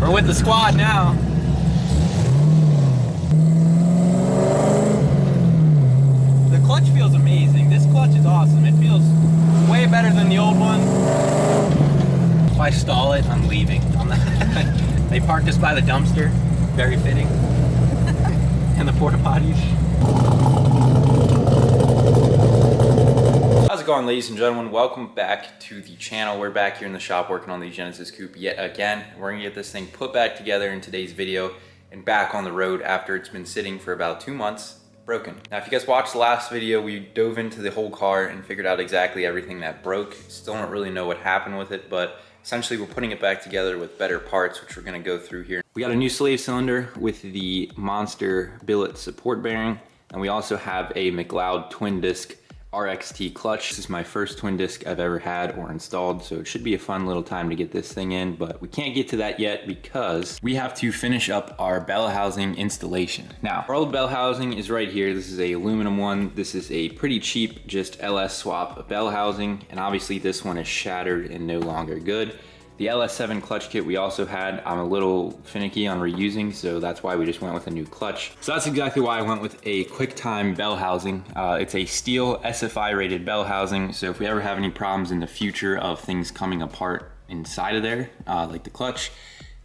We're with the squad now. The clutch feels amazing. This clutch is awesome. It feels way better than the old one. If I stall it, I'm leaving. They parked us by the dumpster. Very fitting. And the porta potties. How's it going, ladies and gentlemen? Welcome back to the channel. We're back here in the shop working on the Genesis Coupe yet again. We're gonna get this thing put back together in today's video and back on the road after it's been sitting for about 2 months broken. Now, if you guys watched the last video, we dove into the whole car and figured out exactly everything that broke. Still don't really know what happened with it, but essentially we're putting it back together with better parts, which we're gonna go through here. We got a new slave cylinder with the monster billet support bearing, and we also have a McLeod twin disc RXT clutch. This is my first twin disc I've ever had or installed, so it should be a fun little time to get this thing in, but we can't get to that yet because we have to finish up our bell housing installation. Now, our old bell housing is right here. This is a aluminum one. This is a pretty cheap, just LS swap bell housing, and obviously this one is shattered and no longer good. The LS7 clutch kit we also had, I'm a little finicky on reusing, so that's why we just went with a new clutch. So that's exactly why I went with a QuickTime bell housing. It's a steel SFI rated bell housing, so if we ever have any problems in the future of things coming apart inside of there, like the clutch,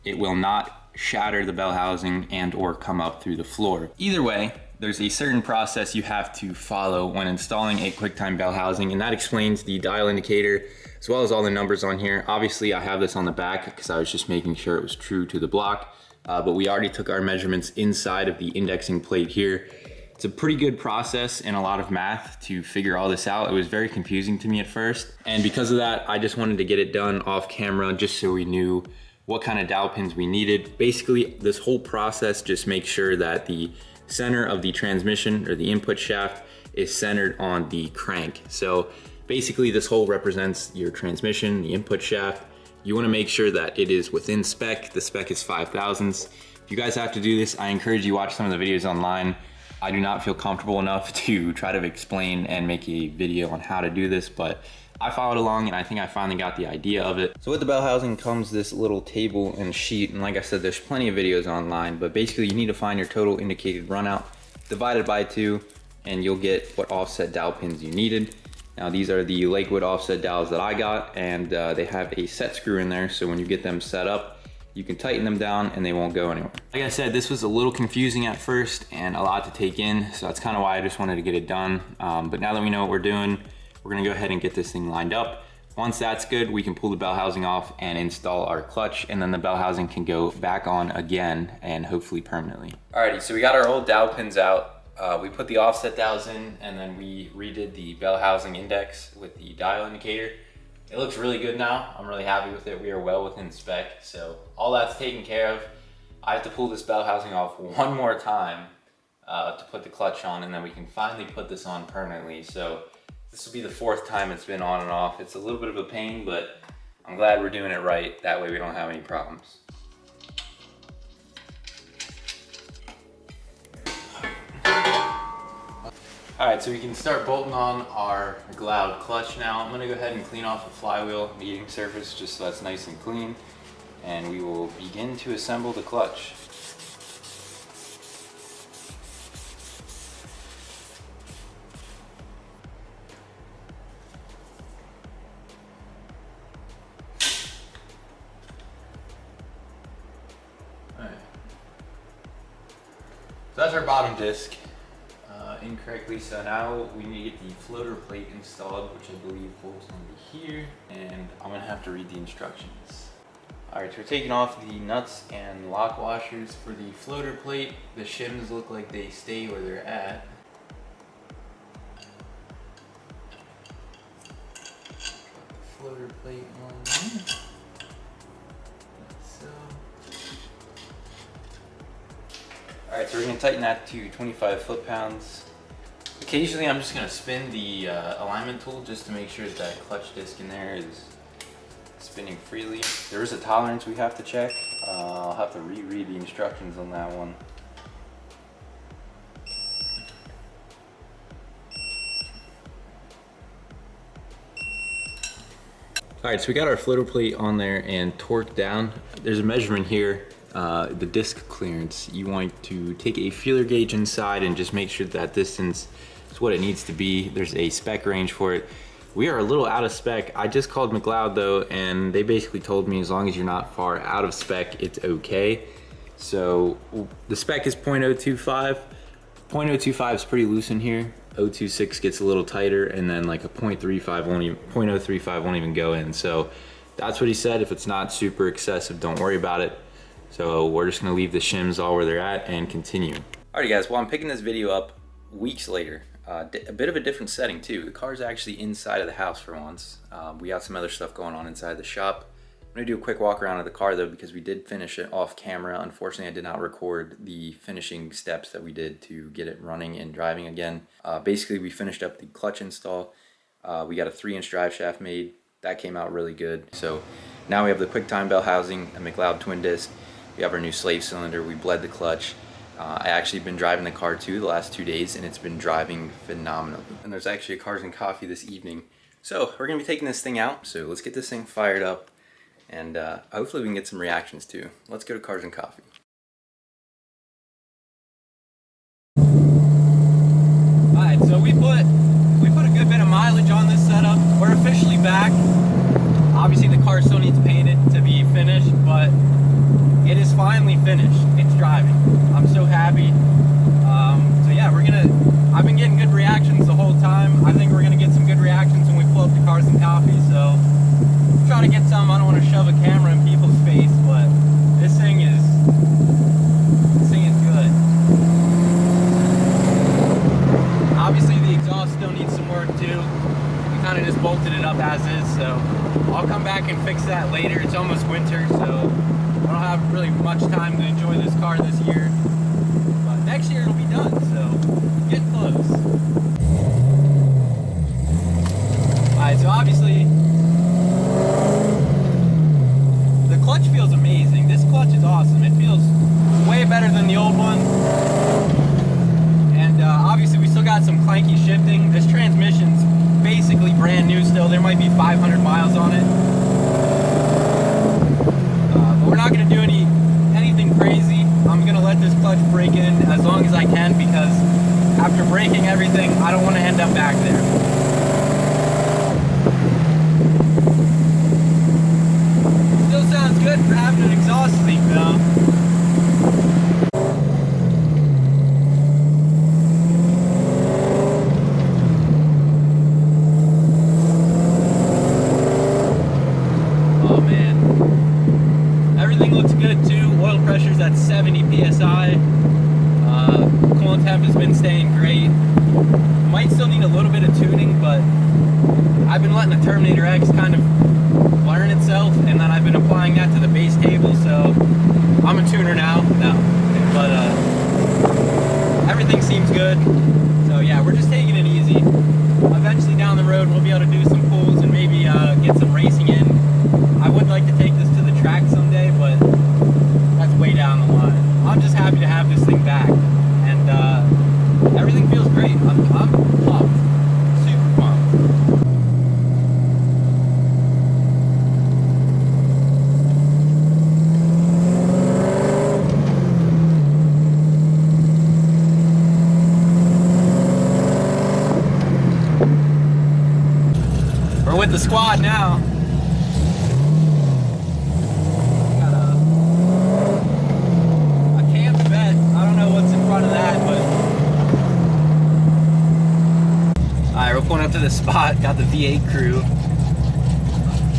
it will not shatter the bell housing and or come up through the floor. Either way, there's a certain process you have to follow when installing a QuickTime bell housing, and that explains the dial indicator as well as all the numbers on here. Obviously, I have this on the back because I was just making sure it was true to the block, but we already took our measurements inside of the indexing plate here. It's a pretty good process and a lot of math to figure all this out. It was very confusing to me at first, and because of that, I just wanted to get it done off camera just so we knew what kind of dowel pins we needed. Basically, this whole process just makes sure that the center of the transmission or the input shaft is centered on the crank. So basically this hole represents your transmission, the input shaft. You wanna make sure that it is within spec. The spec is 5 thousandths. If you guys have to do this, I encourage you to watch some of the videos online. I do not feel comfortable enough to try to explain and make a video on how to do this, but I followed along and I think I finally got the idea of it. So with the bell housing comes this little table and sheet, and like I said, there's plenty of videos online, but basically you need to find your total indicated runout, divided by 2, and you'll get what offset dowel pins you needed. Now these are the Lakewood offset dowels that I got, and they have a set screw in there, so when you get them set up, you can tighten them down and they won't go anywhere. Like I said, this was a little confusing at first and a lot to take in, so that's kind of why I just wanted to get it done. But now that we know what we're doing, we're gonna go ahead and get this thing lined up. Once that's good, we can pull the bell housing off and install our clutch, and then the bell housing can go back on again and hopefully permanently. Alrighty, so we got our old dowel pins out. We put the offset dowels in, and then we redid the bell housing index with the dial indicator. It looks really good now. I'm really happy with it. We are well within spec, so all that's taken care of. I have to pull this bell housing off one more time to put the clutch on, and then we can finally put this on permanently. So this will be the 4th time it's been on and off. It's a little bit of a pain, but I'm glad we're doing it right. That way we don't have any problems. All right, so we can start bolting on our McLeod clutch now. I'm gonna go ahead and clean off the flywheel meeting surface just so that's nice and clean, and we will begin to assemble the clutch. All right. So that's our bottom disc. Incorrectly, so now we need to get the floater plate installed, which I believe bolts onto here, and I'm gonna have to read the instructions. Alright, so we're taking off the nuts and lock washers for the floater plate. The shims look like they stay where they're at. Floater plate on there. Like so. Alright, so we're gonna tighten that to 25 foot-pounds. Occasionally I'm just gonna spin the alignment tool just to make sure that that clutch disc in there is spinning freely. There is a tolerance we have to check. I'll have to reread the instructions on that one. All right, so we got our floater plate on there and torqued down. There's a measurement here, the disc clearance. You want to take a feeler gauge inside and just make sure that distance is what it needs to be. There's a spec range for it. We are a little out of spec. I just called McLeod though, and they basically told me as long as you're not far out of spec, it's okay. So the spec is 0.025. 0.025 is pretty loose in here. 0.26 gets a little tighter, and then like a 0.035 won't even go in. So that's what he said. If it's not super excessive, don't worry about it. So we're just gonna leave the shims all where they're at and continue. Alrighty guys, well I'm picking this video up weeks later. A bit of a different setting too. The car's actually inside of the house for once. We got some other stuff going on inside the shop. I'm gonna do a quick walk around of the car though, because we did finish it off camera. Unfortunately, I did not record the finishing steps that we did to get it running and driving again. Basically, we finished up the clutch install. We got a 3-inch drive shaft made. That came out really good. So now we have the quick time bell housing, a McLeod twin disc. We have our new slave cylinder. We bled the clutch. I actually been driving the car too the last 2 days, and it's been driving phenomenally. And there's actually a Cars and Coffee this evening. So we're gonna be taking this thing out. So let's get this thing fired up. And hopefully we can get some reactions too. Let's go to Cars and Coffee. Alright, so we put a good bit of mileage on this setup. We're officially back. Obviously the car still needs painted to be finished, but it is finally finished. It's driving. I'm so happy. So yeah, I've been getting good reactions the whole time. I think we're gonna get some good reactions when we pull up to Cars and Coffee, so try to get some. I don't want to shove a camera in people's face, but this thing is good. Obviously the exhaust still needs some work too. We kind of just bolted it up as is, so I'll come back and fix that later. It's almost winter, so I don't have really much time to enjoy this car this year, but next year it'll be done, so get close. Alright, so obviously the clutch feels amazing. This clutch is awesome. It feels way better than the old one. And obviously we still got some clanky shifting. This transmission's basically brand new still. There might be 500 miles on it. But we're not going to do anything crazy. I'm going to let this clutch break in as long as I can, because after breaking everything, I don't want to end up back there. Sounds good for having an exhaust leak though. Oh man. Everything looks good too. Oil pressure's at 70 psi. Coolant temp has been staying great. Might still need a little bit of tuning, but I've been letting the Terminator X kind of learn itself, and then I've been applying that to the base table, so I'm a tuner now. No, but everything seems good. So yeah, we're just taking it easy. Eventually down the road we'll be able to do some pulls and maybe get some racing in. I would like to take this to the track someday, but that's way down the line. I'm just happy to have this thing back, and everything feels great. I'm pumped. Super pumped. With the squad now. Got a cant vet. I don't know what's in front of that, but alright, we're pulling up to the spot. Got the V8 crew.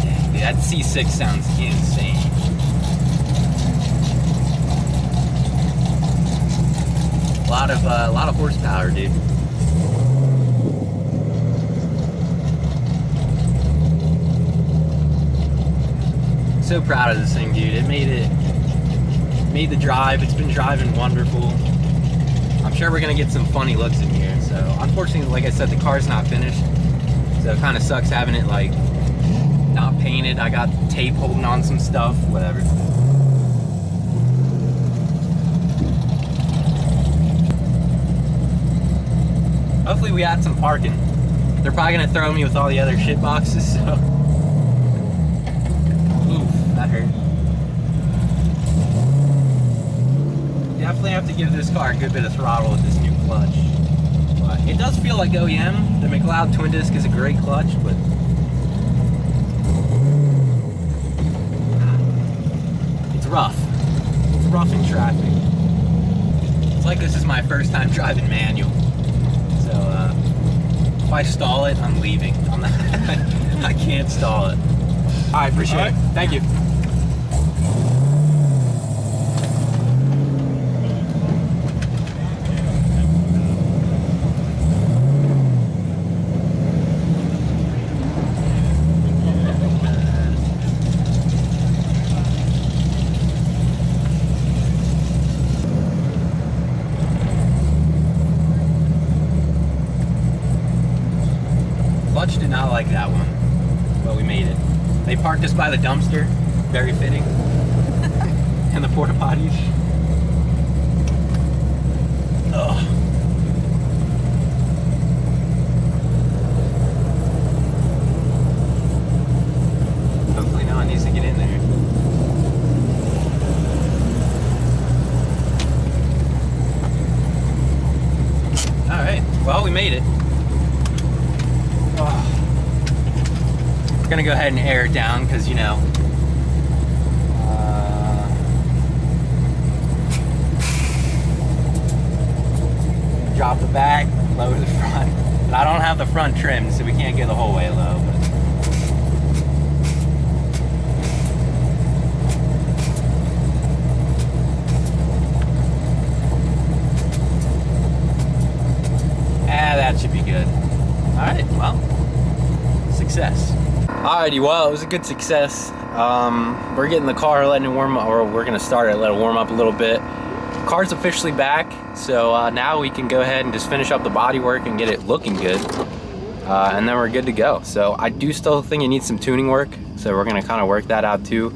Dang, dude, that C6 sounds insane. A lot of horsepower, dude. So proud of this thing, dude. It made the drive. It's been driving wonderful. I'm sure we're gonna get some funny looks in here. So unfortunately, like I said, the car's not finished, so it kind of sucks having it like not painted. I got tape holding on some stuff, whatever. Hopefully we got some parking. They're probably gonna throw me with all the other shit boxes, so definitely have to give this car a good bit of throttle with this new clutch. But it does feel like OEM. The McLeod twin disc is a great clutch, but it's rough. It's rough in traffic. It's like this is my first time driving manual. So if I stall it, I'm leaving. I'm not, I can't stall it. All right, appreciate it. Thank you. Clutch did not like that one, but we made it. They parked us by the dumpster, very fitting, and the porta potties. Ugh. Hopefully no one needs to get in there. All right, well, we made it. We're gonna go ahead and air it down because, you know, drop the back, lower the front. But I don't have the front trimmed, so we can't get the whole way low. But that should be good. All right, well, success. Alrighty, well, it was a good success. We're getting the car, letting it warm up, or we're gonna start it, let it warm up a little bit. Car's officially back, so now we can go ahead and just finish up the body work and get it looking good. And then we're good to go. So I do still think it needs some tuning work, so we're gonna kind of work that out too.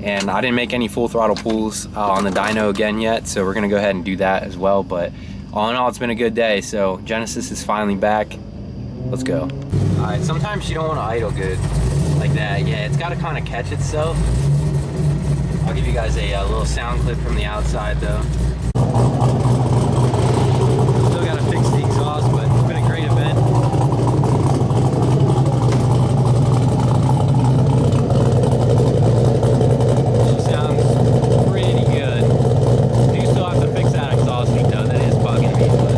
And I didn't make any full throttle pulls on the dyno again yet, so we're gonna go ahead and do that as well. But all in all, it's been a good day. So Genesis is finally back. Let's go. All right, sometimes you don't want to idle good like that. Yeah, it's got to kind of catch itself. I'll give you guys a little sound clip from the outside though. Still got to fix the exhaust, but it's been a great event. She sounds pretty good. I do still have to fix that exhaust leak though. That is bugging me, but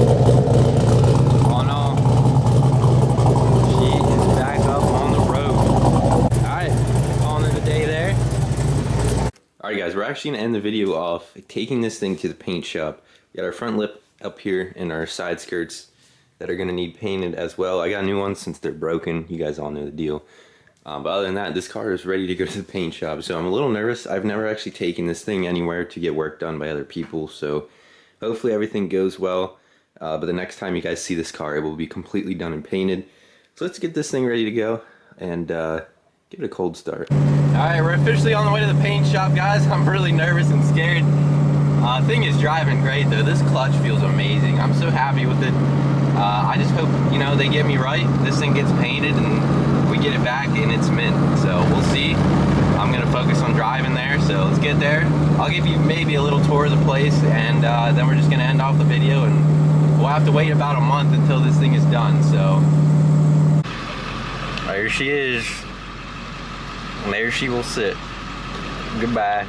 all in all, she is back up on the road. Alright, calling it a day there. Alright guys, we're actually gonna end the video off taking this thing to the paint shop. We got our front lip up here and our side skirts that are gonna need painted as well. I got new ones since they're broken. You guys all know the deal. But other than that, this car is ready to go to the paint shop. So I'm a little nervous. I've never actually taken this thing anywhere to get work done by other people. So hopefully everything goes well. But the next time you guys see this car, it will be completely done and painted. So let's get this thing ready to go and give it a cold start. Alright, we're officially on the way to the paint shop, guys. I'm really nervous and scared. Thing is driving great though. This clutch feels amazing. I'm so happy with it. I just hope, you know, they get me right. This thing gets painted and we get it back and it's mint. So we'll see. I'm gonna focus on driving there. So let's get there. I'll give you maybe a little tour of the place, and then we're just gonna end off the video, and we'll have to wait about a month until this thing is done. So there she is. And there she will sit. Goodbye.